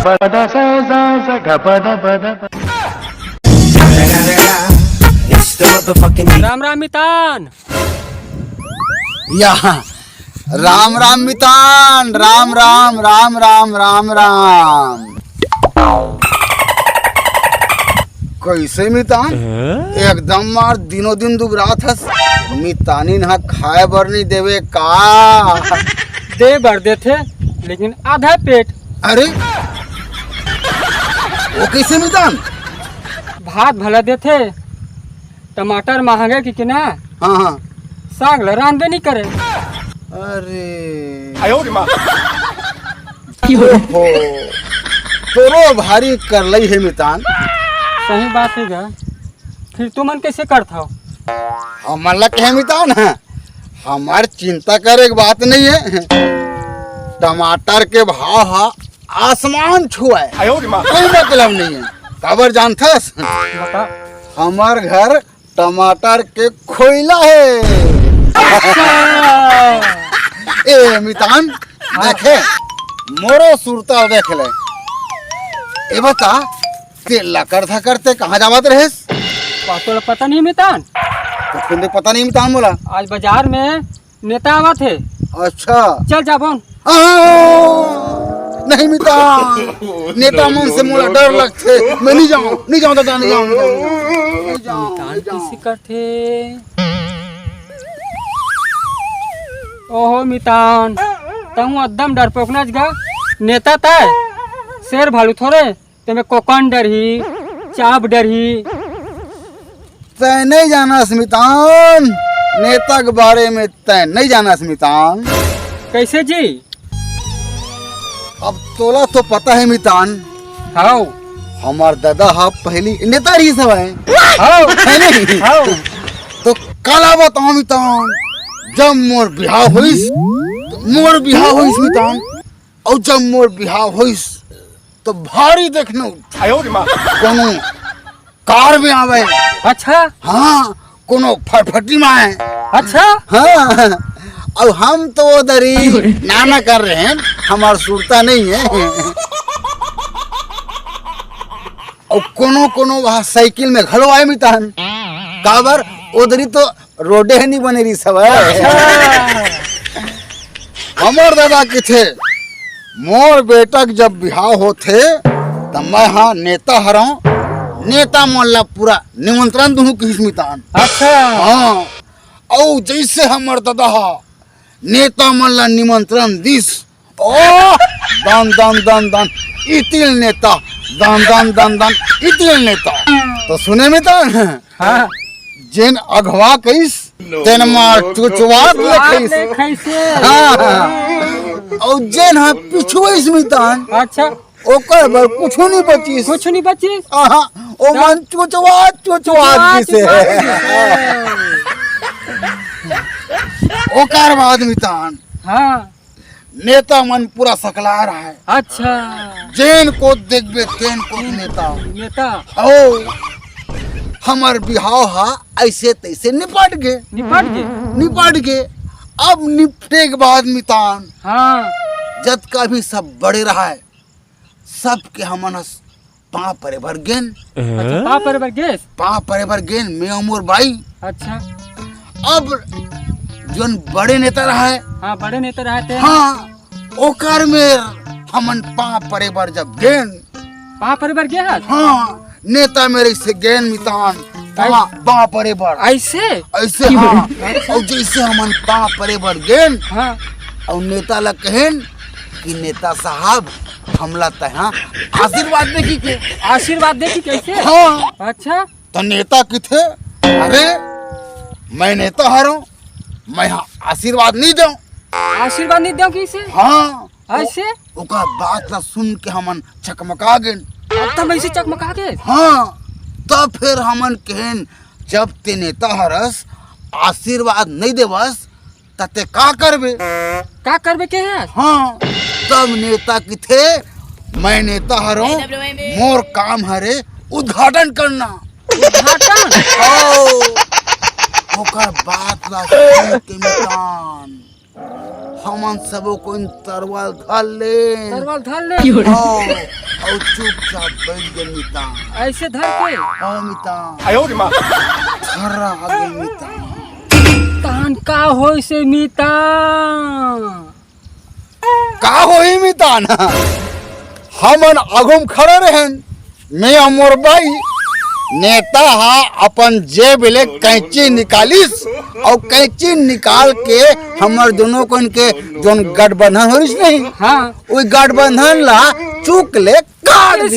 राम राम मितान। या राम राम मितान, राम राम राम राम राम राम। कैसे मितान? एकदम मार दिनों दिन दुबरात हस। मितानी ना खाए बर नहीं देवे का? दे बर देथे लेकिन आधा पेट। अरे वो कैसे मितान? भात भला देथे, टमाटर महंगे की ना। हाँ हाँ। साग लरान दे नहीं करे। अरे हो। तोरो भारी कर लई है मितान। सही बात है गा। फिर तुमन कैसे करता हो? हमला कहे मितान है, हमार चिंता करे की बात नहीं है। टमाटर के भाव हा आसमान छुआ है, कोई मतलब नहीं है। खबर जानथस? बता। हमार घर टमाटर के खोइला है। ए मितान देखे मोरो सुरता देख ले। ए बता ते लकर था करते कहाँ जावत रहेस? तो पता नहीं मितान। तो तुमने पता नहीं मितान बोला? आज बाजार में नेता आवा थे। अच्छा चल जाबोन। नहीं मितान, नेता मन से मोला डर लगते। मैं नहीं जाऊँ, नहीं जाऊँ दादा, नहीं जाऊँ। मितान किसी करते। ओहो मितान, तू एकदम डरपोक नाच गा। नेता तय शेर भालू थोड़े ते कोकन डरही, चाप डरही। तय नहीं जाना स्मितान, नेता के बारे में तय नहीं जाना स्मितान। कैसे जी? अब तोला तो पता है मितान, हाउ हमार दादा हा पहली नेता रही सब है। हाउ है नहीं? हाउ तो काला बताओ मितान, जब मोर बिहाव होइस, मोर बिहाव होइस मितान, और जब मोर बिहाव होइस तो भारी देखनो कोनो कार में आवे। अच्छा हाँ, कोनो फटफटी में आए। अच्छा। हाँ, अब हम तो वो दरी नाना कर रहे हैं, हमार सुरता नहीं है। और कोनो कोनो वहाँ साइकिल में घलो आए मितान। काबर उधरी तो रोडे है नहीं बने रही सब है। हमार दादा के थे, मोर बेटा के जब बिहाव होते तब मैं हाँ नेता हराऊं, नेता मोहल्ला पूरा निमंत्रण दूं किस मितान। अच्छा हाँ, और जैसे हमार दादा हा नेता मोहल्ला निमंत्रण दिस, ओ दान दान दान दान इतिल नेता, दान दान दान दान इतिल नेता। तो सुने मितान, हाँ जेन अगवा कइस तेन मार चुचवात लखइस। कैसे? हाँ, और जेन हा पिछुइस मितान, अच्छा ओकर बर कुछ नहीं बचिस। कुछ नहीं बची। आहा, ओ मन चुचवात चुचवात किसे। ओकर बाद मितान हाँ नेता मन पूरा सकला रहा है। अच्छा जेन को देखबे तेन को नेता नेता हो। हमार बिहाव हा ऐसे तैसे निपट गए, निपट गए। अब निपटे के बाद मितान हाँ जद का भी सब बड़े रहा है, सब के हमन पाँव परे भर गेन। अच्छा पाँव पर गैस। पाँव परे भर गेन मैं उमर बाई। अच्छा अब जोन बड़े नेता रहा है, हाँ बड़े नेता रहते हैं। हाँ ओकर में हमन पाँव परे भर जब गेन। पाँव पर गैस। हाँ नेता मेरे से गेन मितान पाँव परे भर ऐसे ऐसे। हाँ, और जैसे हमन पाँव परे भर गेन, हाँ और नेता ला कहन कि नेता साहब हमला तहाँ आशीर्वाद दे की के। आशीर्वाद दे की कैसे? हाँ, अच्छा तो नेता किथे? अरे मैं नेता हारूं, मैं हाँ आशीर्वाद नहीं दूं। आशीर्वाद नहीं दो कैसे? हाँ ऐसे ओका बात ला सुन के हमन चकमका गेन। अब तब ऐसे चकमका के। हाँ, तब फिर हमन कहन जब ते नेता हरस आशीर्वाद नहीं देवस तते का करबे? का करबे के है? हाँ, तब नेता की थे मैं नेता हरो, मोर काम हरे उद्घाटन करना। उद्घाटन? ओकर बात ला सुन के मितान हमन सबो को तरवाल धर ले। तरवाल धर ले। और चुपचाप बैठ गए मितान। ऐसे धर के हाँ मितान, खरा आगे मितान। तान का होई से मितान? का होई मितान? हमन आगुम खड़े रहन, मैं अमर भाई नेता हा अपन जेब ले कैंची निकालिस और कैंची निकाल के हमर दोनों को इनके जोन गठबंधन होइस नहीं, हाँ वो गठबंधन ला चूक ले काट दी।